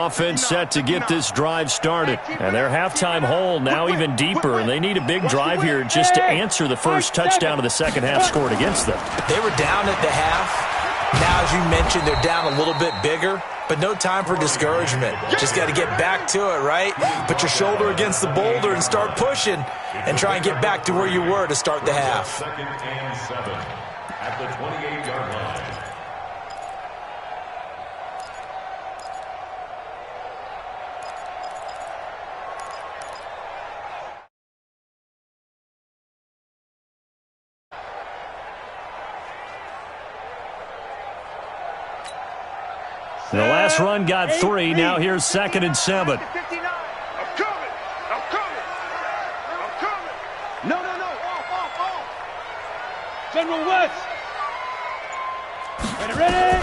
Offense set to get this drive started. And their halftime hole now even deeper, and they need a big drive here just to answer the first touchdown of the second half scored against them. They were down at the half. Now, as you mentioned, they're down a little bit bigger, but no time for discouragement. Just got to get back to it, right? Put your shoulder against the boulder and start pushing and try and get back to where you were to start the half. Second and 7 at the 28-yard line. The last run got 3. Now here's 2nd and 7. I'm coming. No. Off. General West. Ready.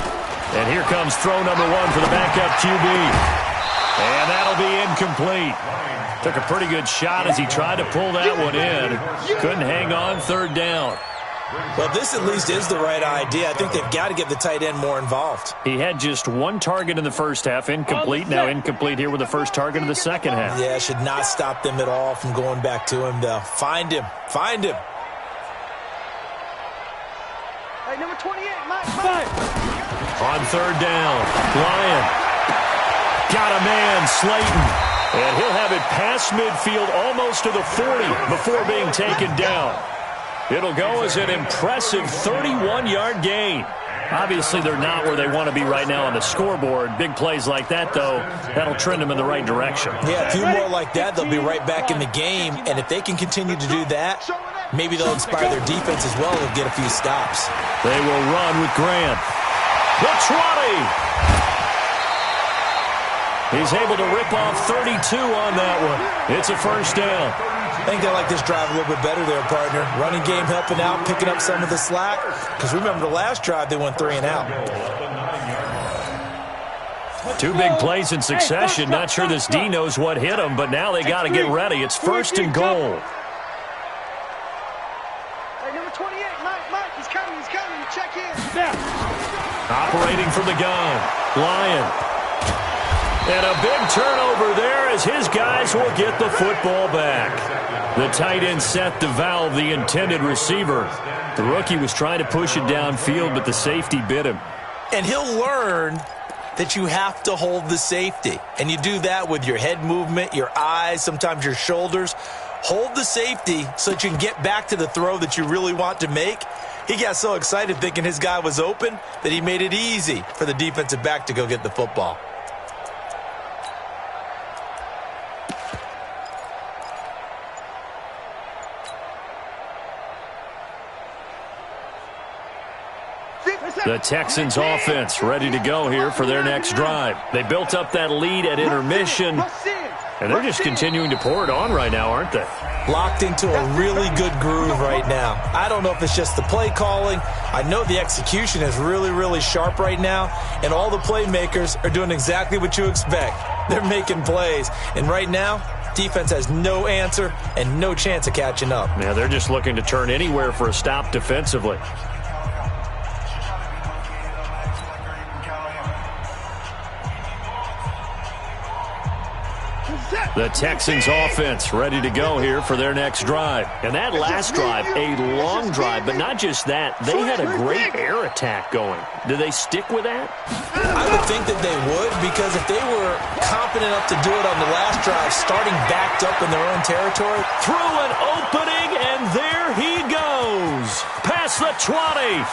And here comes throw number 1 for the backup QB. And that'll be incomplete. Took a pretty good shot as he tried to pull that one in. Couldn't hang on 3rd down. Well, this at least is the right idea. I think they've got to get the tight end more involved. He had just 1 target in the first half, incomplete. Now incomplete here with the first target of the second half. Yeah, should not stop them at all from going back to him, though. Find him. Hey, number 28, Mike. On 3rd down, Lyon. Got a man, Slayton. And he'll have it past midfield almost to the 40 before being taken down. It'll go as an impressive 31-yard gain. Obviously, they're not where they want to be right now on the scoreboard. Big plays like that, though, that'll trend them in the right direction. Yeah, a few more like that, they'll be right back in the game. And if they can continue to do that, maybe they'll inspire their defense as well and get a few stops. They will run with Grant. The 20. He's able to rip off 32 on that one. It's a first down. I think they like this drive a little bit better there, partner. Running game helping out, picking up some of the slack. Because remember the last drive, they went 3 and out. 2 big plays in succession. Not sure this D knows what hit him, but now they got to get ready. It's 1st and goal. Hey, number 28, Mike, he's coming. Check in. Operating from the gun, Lyon. And a big turnover there as his guys will get the football back. The tight end set to valve the intended receiver. The rookie was trying to push it downfield, but the safety bit him. And he'll learn that you have to hold the safety. And you do that with your head movement, your eyes, sometimes your shoulders. Hold the safety so that you can get back to the throw that you really want to make. He got so excited thinking his guy was open that he made it easy for the defensive back to go get the football. The Texans offense ready to go here for their next drive. They built up that lead at intermission, and they're just continuing to pour it on right now, aren't they? Locked into a really good groove right now. I don't know if it's just the play calling. I know the execution is really, really sharp right now, and all the playmakers are doing exactly what you expect. They're making plays, and right now, defense has no answer and no chance of catching up. Yeah, they're just looking to turn anywhere for a stop defensively. The Texans offense ready to go here for their next drive. And that last drive, a long drive, but not just that. They had a great air attack going. Do they stick with that? I would think that they would, because if they were confident enough to do it on the last drive, starting backed up in their own territory. Through an opening, and there he goes. Past the 20.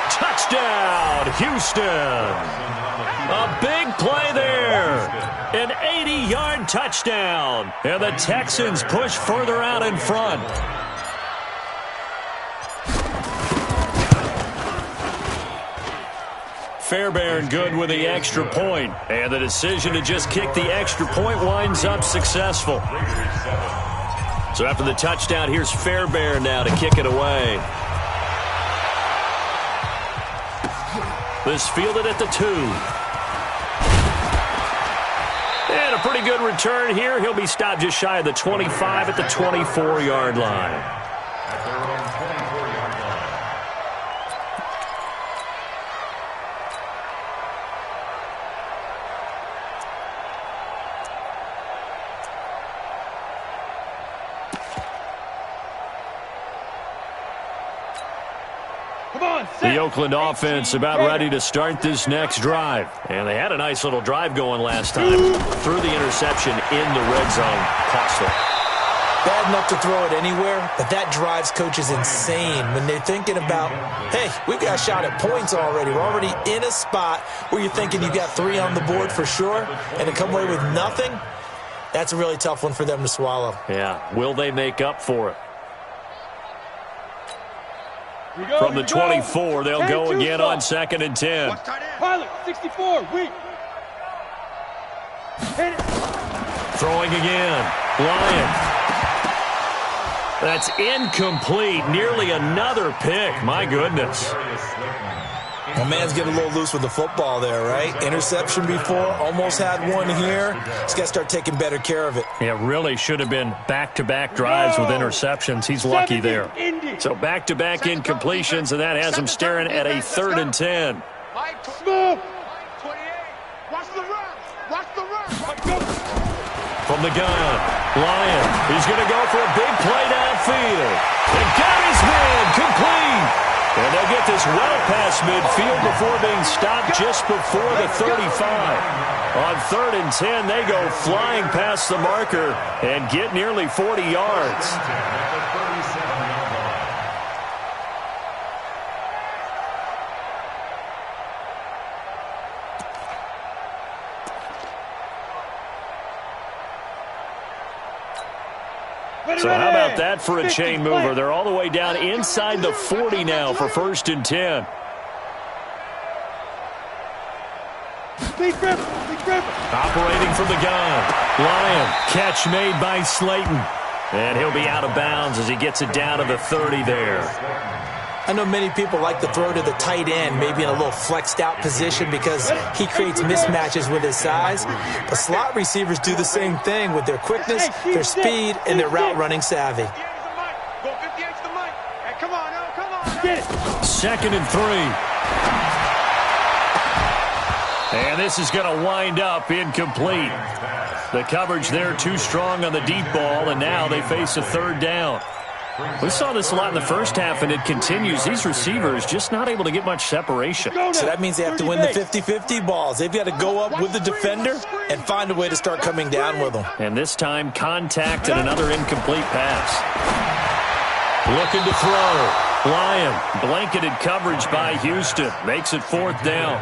Touchdown, Houston. A big play there. An 80-yard touchdown. And the Texans push further out in front. Fairbairn good with the extra point. And the decision to just kick the extra point winds up successful. So after the touchdown, here's Fairbairn now to kick it away. This fielded at the 2. And a pretty good return here. He'll be stopped just shy of the 25 at the 24-yard line. The Oakland offense about ready to start this next drive. And they had a nice little drive going last time. Threw the interception in the red zone. Costly. Bad enough to throw it anywhere, but that drives coaches insane when they're thinking about, hey, we've got a shot at points already. We're already in a spot where you're thinking you got 3 on the board for sure, and to come away with nothing, that's a really tough one for them to swallow. Yeah, will they make up for it? From the 24, they'll go again on 2nd and 10. Pilot, 64, weak. Hit it. Throwing again. Lyon. That's incomplete. Nearly another pick. My goodness. Well, man's getting a little loose with the football there, right? Interception before, almost had one here. He's got to start taking better care of it. Yeah, really should have been back-to-back drives with interceptions. He's lucky there. So back-to-back incompletions, and that has him staring at a 3rd and 10. Smooth. 28. Watch the run. Watch the run. From the gun, Lyon. He's going to go for a big play downfield. And got his man complete. And they'll get this well past midfield before being stopped just before the 35. On 3rd and 10, they go flying past the marker and get nearly 40 yards. So how about that for a chain mover? They're all the way down inside the 40 now for 1st and 10. Operating from the gun. Lyon, catch made by Slayton. And he'll be out of bounds as he gets it down to the 30 there. I know many people like to throw to the tight end, maybe in a little flexed out position because he creates mismatches with his size. But slot receivers do the same thing with their quickness, their speed, and their route running savvy. 2nd and 3. And this is going to wind up incomplete. The coverage there too strong on the deep ball, and now they face a 3rd down. We saw this a lot in the first half, and it continues. These receivers just not able to get much separation. So that means they have to win the 50-50 balls. They've got to go up with the defender and find a way to start coming down with them. And this time, contact and another incomplete pass. Looking to throw. Lyon, blanketed coverage by Houston. Makes it 4th down.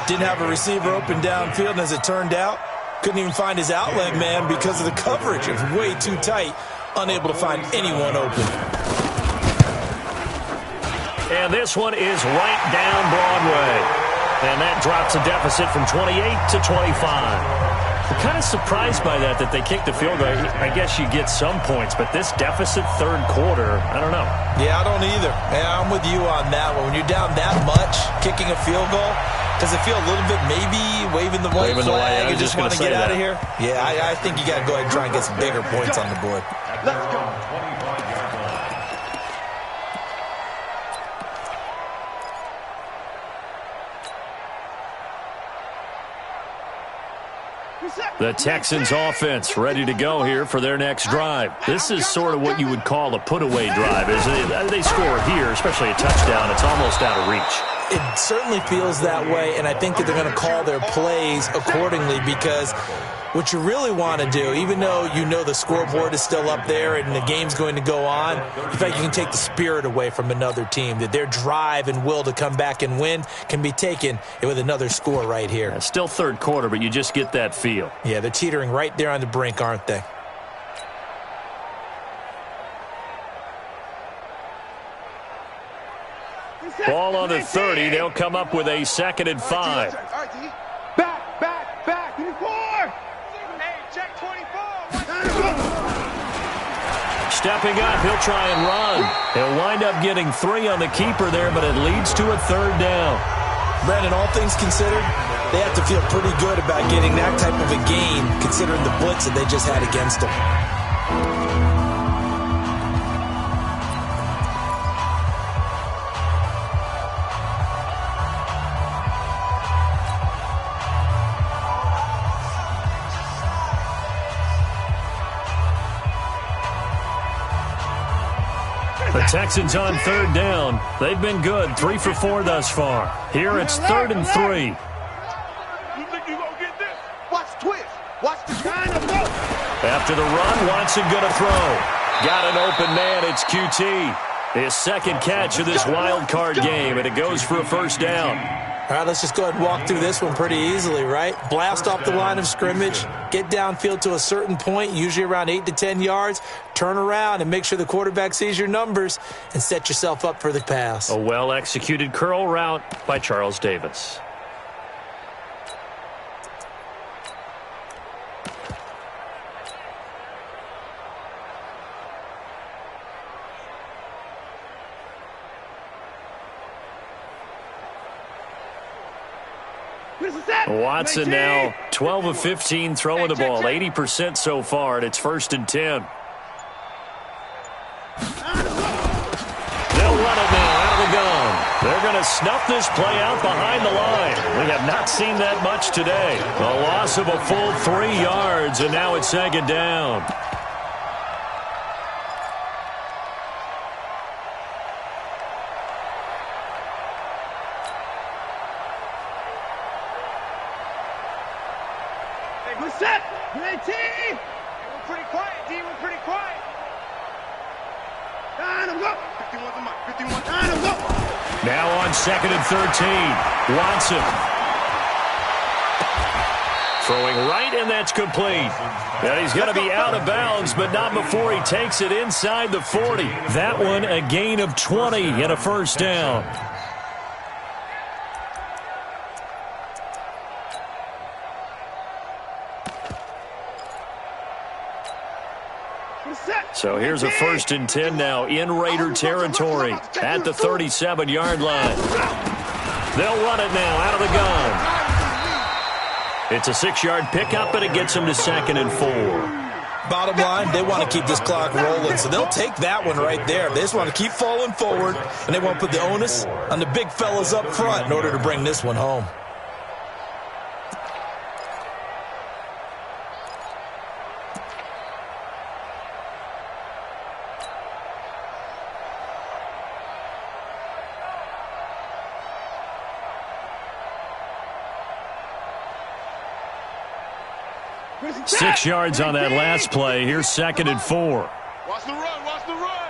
Didn't have a receiver open downfield, and as it turned out, couldn't even find his outlet man because of the coverage. It was way too tight. Unable to find anyone open. And this one is right down Broadway. And that drops a deficit from 28 to 25. I'm kind of surprised by that they kicked the field goal. I guess you get some points, but this deficit 3rd quarter, I don't know. Yeah, I don't either. Yeah, I'm with you on that one. When you're down that much, kicking a field goal, does it feel a little bit maybe waving the white flag and just want to get out of here? Yeah, I think you got to go ahead and try and get some bigger points on the board. Let's go. The Texans offense ready to go here for their next drive. This is sort of what you would call a put-away drive. As they score here, especially a touchdown, it's almost out of reach. It certainly feels that way, and I think that they're going to call their plays accordingly because what you really want to do, even though you know the scoreboard is still up there and the game's going to go on, in fact, you can take the spirit away from another team, that their drive and will to come back and win can be taken with another score right here. Yeah, still 3rd quarter, but you just get that feel. Yeah, they're teetering right there on the brink, aren't they? Ball on the 30. They'll come up with a 2nd and 5. Back. 24. Hey, check 24. Stepping up, he'll try and run. He'll wind up getting 3 on the keeper there, but it leads to a 3rd down. Brandon, all things considered, they have to feel pretty good about getting that type of a gain considering the blitz that they just had against them. The Texans on third down. They've been good, 3 for 4 thus far. Here it's 3rd and 3. You think you gonna get this? Watch twist. Watch the kind of go. After the run, Watson going to throw. Got an open man. It's QT. His second catch of this wild card game, and it goes for a first down. All right, let's just go ahead and walk through this one pretty easily, right? Blast off the line of scrimmage, get downfield to a certain point, usually around 8 to 10 yards, turn around and make sure the quarterback sees your numbers and set yourself up for the pass. A well-executed curl route by Charles Davis. Watson now 12 of 15 throwing the ball, 80% so far, and it's 1st and 10. They'll run it now out of the gun. They're going to snuff this play out behind the line. We have not seen that much today. A loss of a full 3 yards, and now it's 2nd down. We're set. Great team. We're pretty quiet, D. We're pretty quiet. Time to go. 51's the mark. 51. Time to go. Now on 2nd and 13. Watson. Throwing right, and that's complete. And he's going to be out of bounds, but not before he takes it inside the 40. That one a gain of 20 and a first down. So here's a 1st and 10 now in Raider territory at the 37-yard line. They'll run it now out of the gun. It's a 6-yard pickup, and it gets them to 2nd and 4. Bottom line, they want to keep this clock rolling, so they'll take that one right there. They just want to keep falling forward, and they want to put the onus on the big fellas up front in order to bring this one home. Six yards on that last play. Here's 2nd and 4. Watch the run. Watch the run.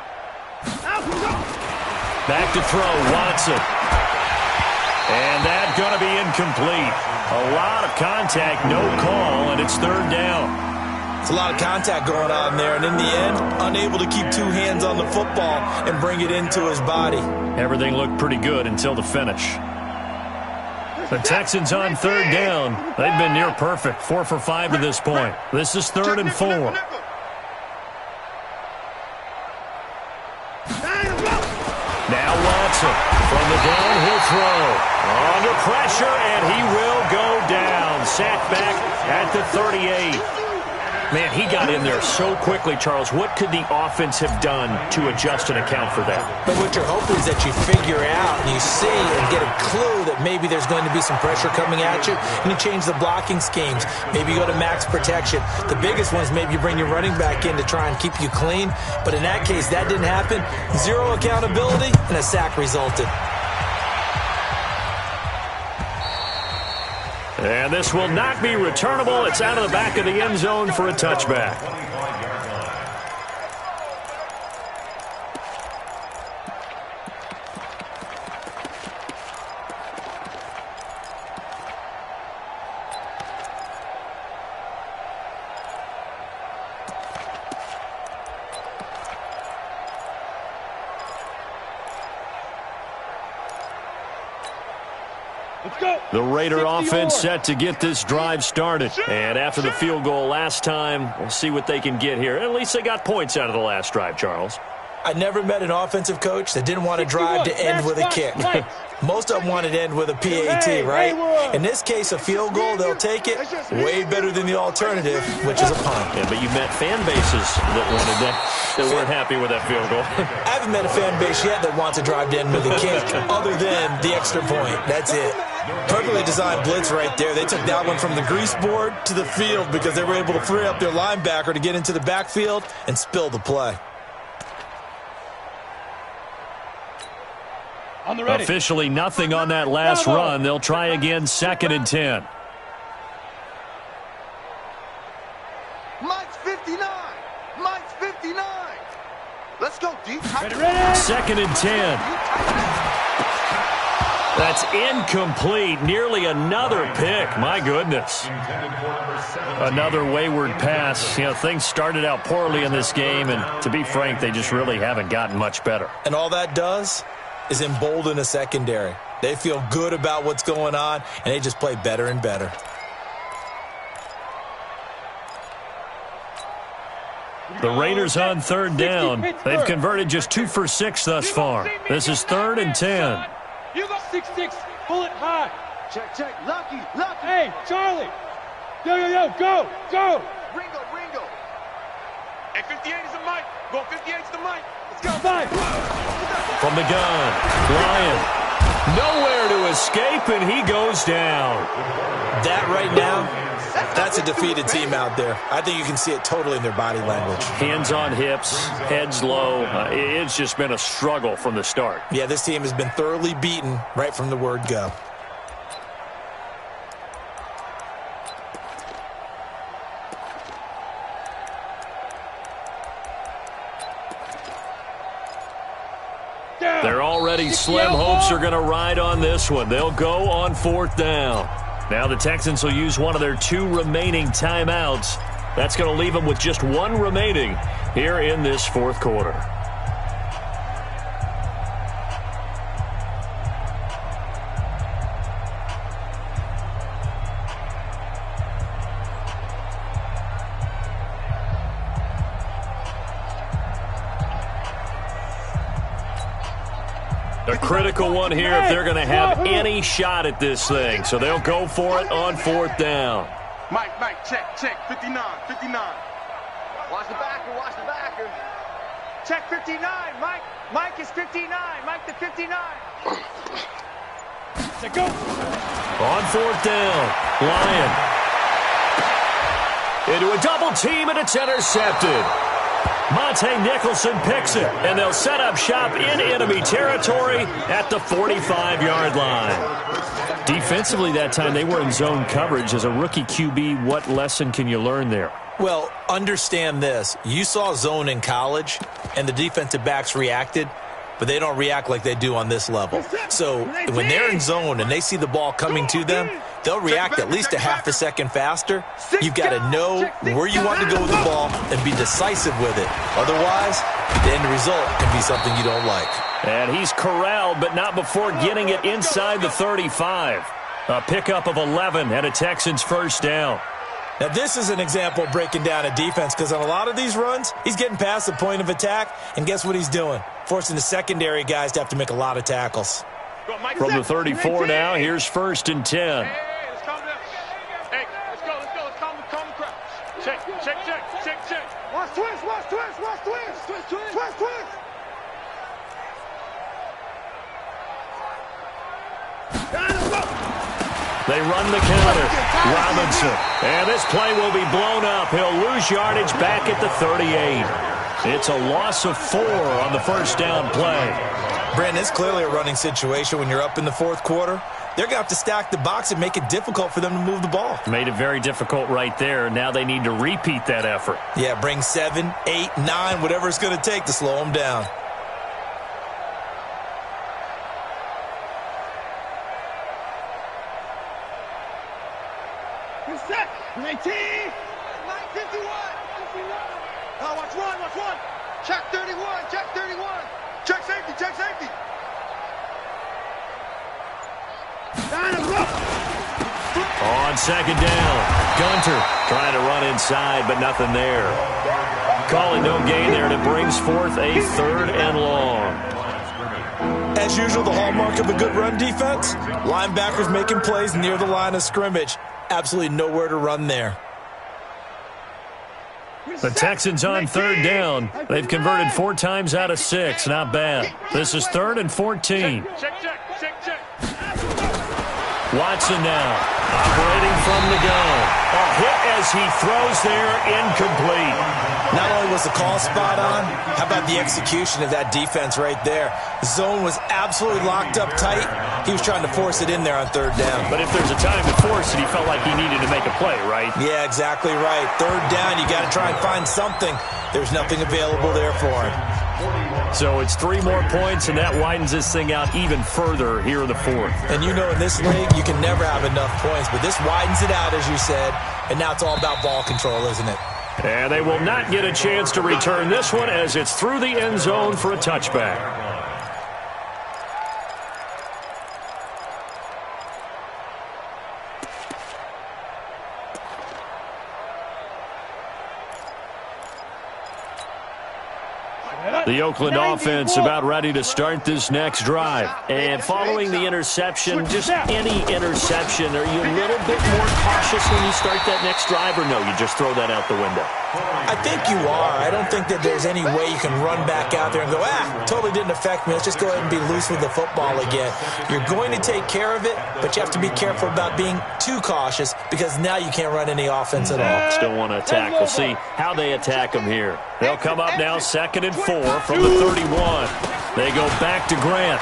Back to throw, Watson. And that's going to be incomplete. A lot of contact, no call, and it's 3rd down. It's a lot of contact going on there, and in the end, unable to keep 2 hands on the football and bring it into his body. Everything looked pretty good until the finish. The Texans on 3rd down. They've been near perfect, 4 for 5 to this point. This is 3rd and 4. Now Watson from the downhill throw. Under pressure, and he will go down. Sacked back at the 38. Man, he got in there so quickly, Charles. What could the offense have done to adjust and account for that? But what you're hoping is that you figure out and you see and get a clue that maybe there's going to be some pressure coming at you, and you change the blocking schemes. Maybe you go to max protection. The biggest one is maybe you bring your running back in to try and keep you clean. But in that case, that didn't happen. 0 accountability, and a sack resulted. And this will not be returnable. It's out of the back of the end zone for a touchback. The Raider offense set to get this drive started. And after the field goal last time, we'll see what they can get here. At least they got points out of the last drive, Charles. I never met an offensive coach that didn't want to drive to end with a kick. Most of them wanted to end with a PAT, right? In this case, a field goal, they'll take it. Way better than the alternative, which is a punt. Yeah, but you met fan bases that wanted that weren't happy with that field goal. I haven't met a fan base yet that wants to drive to end with a kick other than the extra point. That's it. Perfectly designed blitz right there. They took that one from the grease board to the field because they were able to free up their linebacker to get into the backfield and spill the play. On the ready. Officially nothing on that last run. They'll try again, 2nd and 10. Mike's 59. Mike's 59. Let's go, deep. Ready, ready. 2nd and 10. That's incomplete. Nearly another pick. My goodness. Another wayward pass. You know, things started out poorly in this game, and to be frank, they just really haven't gotten much better. And all that does is embolden a secondary. They feel good about what's going on, and they just play better and better. The Raiders on 3rd down. They've converted just 2 for 6 thus far. This is 3rd and 10. You go 6-6. Pull it high. Check, check. Lucky. Hey, Charlie. Yo, go. Ringo. Hey, 58 is the Mike. Go 58 is the Mike. Let's go. Five. From the gun, Ryan. Nowhere to escape, and he goes down. That right now, that's a defeated team out there. I think you can see it totally in their body language. Hands on hips, heads low. It's just been a struggle from the start. Yeah, this team has been thoroughly beaten right from the word go. They're already slim. Hopes are going to ride on this one. They'll go on 4th down. Now the Texans will use one of their 2 remaining timeouts. That's going to leave them with just 1 remaining here in this 4th quarter. A critical one here if they're going to have any shot at this thing. So they'll go for it on 4th down. Mike, check. 59. Watch the backer. Check 59. Mike is 59. Mike the 59. Let's go. On 4th down, Lyon. Into a double team, and it's intercepted. Monte Nicholson picks it, and they'll set up shop in enemy territory at the 45-yard line. Defensively that time, they were in zone coverage. As a rookie QB, what lesson can you learn there? Well, understand this. You saw zone in college, and the defensive backs reacted, but they don't react like they do on this level. So when they're in zone and they see the ball coming to them, they'll react at least a half a second faster. You've got to know where you want to go with the ball and be decisive with it. Otherwise, the end result can be something you don't like. And he's corralled, but not before getting it inside the 35. A pickup of 11 and a Texans 1st down. Now, this is an example of breaking down a defense because on a lot of these runs, he's getting past the point of attack, and guess what he's doing? Forcing the secondary guys to have to make a lot of tackles. From the 34 now, here's 1st and 10. Hey, let's calm down. Hey, let's go. Let's calm the crowd. Check. Watch twist. They run the counter. Robinson. And this play will be blown up. He'll lose yardage back at the 38. It's a loss of 4 on the 1st down play. Brandon, it's clearly a running situation when you're up in the 4th quarter. They're going to have to stack the box and make it difficult for them to move the ball. Made it very difficult right there. Now they need to repeat that effort. Yeah, bring 7, 8, 9, whatever it's going to take to slow them down. Set. 19. 51. Oh, watch one. Check 31. Check safety. On 2nd down, Gunter trying to run inside, but nothing there. Calling no gain there, and it brings forth a 3rd and long. As usual, the hallmark of a good run defense, linebackers making plays near the line of scrimmage. Absolutely nowhere to run there. The Texans on 3rd down. They've converted 4 times out of 6. Not bad. This is 3rd and 14. Check. Watson now, operating from the gun. A hit as he throws there, incomplete. Not only was the call spot on, how about the execution of that defense right there? The zone was absolutely locked up tight. He was trying to force it in there on third down. But if there's a time to force it, he felt like he needed to make a play, right? Yeah, exactly right. Third down, you got to try and find something. There's nothing available there for him. So it's 3 more points, and that widens this thing out even further here in the fourth. And you know in this league, you can never have enough points, but this widens it out, as you said, and now it's all about ball control, isn't it? And they will not get a chance to return this one as it's through the end zone for a touchback. The Oakland offense about ready to start this next drive. And following the interception, just any interception, are you a little bit more cautious when you start that next drive, or no, you just throw that out the window? I think you are. I don't think that there's any way you can run back out there and go, totally didn't affect me. Let's just go ahead and be loose with the football again. You're going to take care of it, but you have to be careful about being too cautious because now you can't run any offense at all. Still want to attack. We'll see how they attack them here. They'll come up now 2nd and 4 from the 31. They go back to Grant.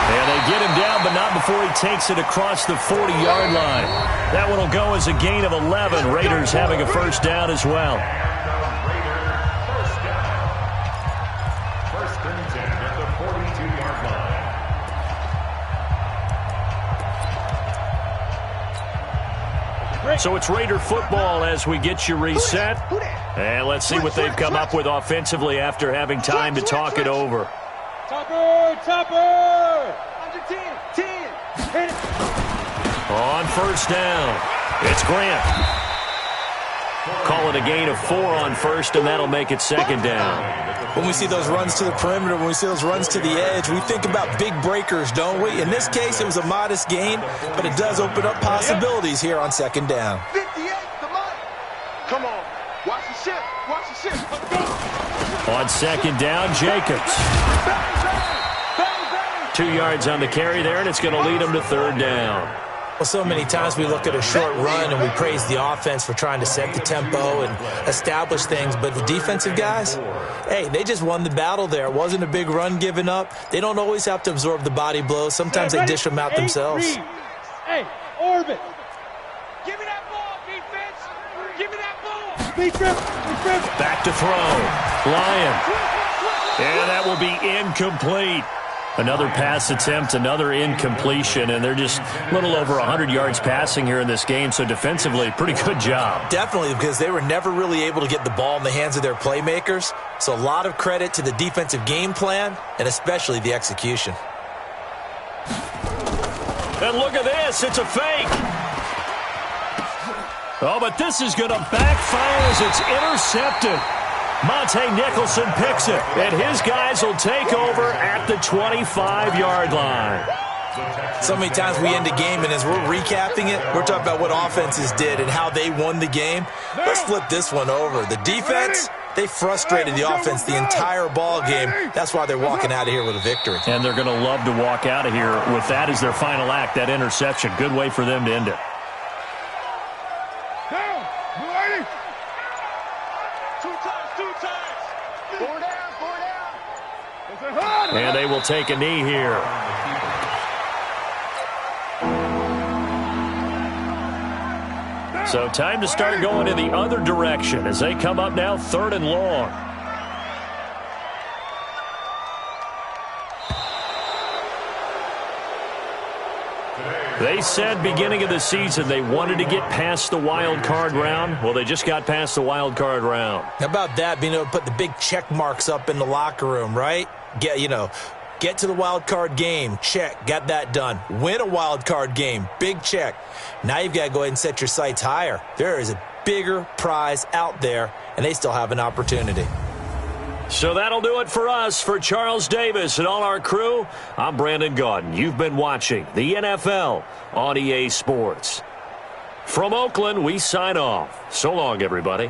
And they get him down, but not before he takes it across the 40-yard line. That one will go as a gain of 11. Raiders having a first down as well. First and 10 at the 42-yard line. So it's Raider football as we get you reset. And let's see what they've come up with offensively after having time to talk it over. Topper! Under 10. Hit it. On first down, it's Grant. Call it a gain of 4 on first, and that'll make it 2nd down. When we see those runs to the perimeter, when we see those runs to the edge, we think about big breakers, don't we? In this case, it was a modest gain, but it does open up possibilities here on 2nd down. 58, the money. Come on. Watch the ship. On 2nd down, Jacobs. 2 yards on the carry there, and it's going to lead them to 3rd down. Well, so many times we look at a short run and we praise the offense for trying to set the tempo and establish things, but the defensive guys, hey, they just won the battle there. It wasn't a big run given up. They don't always have to absorb the body blows. Sometimes they dish them out themselves. Hey, orbit. Give me that ball, defense. Give me that ball. Back to throw. Lyon. And that will be incomplete. Another pass attempt, another incompletion, and they're just a little over 100 yards passing here in this game, so defensively, pretty good job. Definitely, because they were never really able to get the ball in the hands of their playmakers, so a lot of credit to the defensive game plan, and especially the execution. And look at this, it's a fake. Oh, but this is going to backfire as it's intercepted. Monte Nicholson picks it, and his guys will take over at the 25-yard line. So many times we end a game, and as we're recapping it, we're talking about what offenses did and how they won the game. Let's flip this one over. The defense, they frustrated the offense the entire ball game. That's why they're walking out of here with a victory. And they're going to love to walk out of here with that as their final act, that interception. Good way for them to end it. And they will take a knee here. So time to start going in the other direction as they come up now 3rd and long. They said beginning of the season they wanted to get past the wild card round. Well, they just got past the wild card round. How about that, being able to put the big check marks up in the locker room, right? Get to the wild card game, check, got that done. Win a wild card game, big check. Now you've got to go ahead and set your sights higher. There is a bigger prize out there, and they still have an opportunity. So that'll do it for us. For Charles Davis and all our crew, I'm Brandon Gaudin. You've been watching the NFL on EA Sports. From Oakland, we sign off. So long, everybody.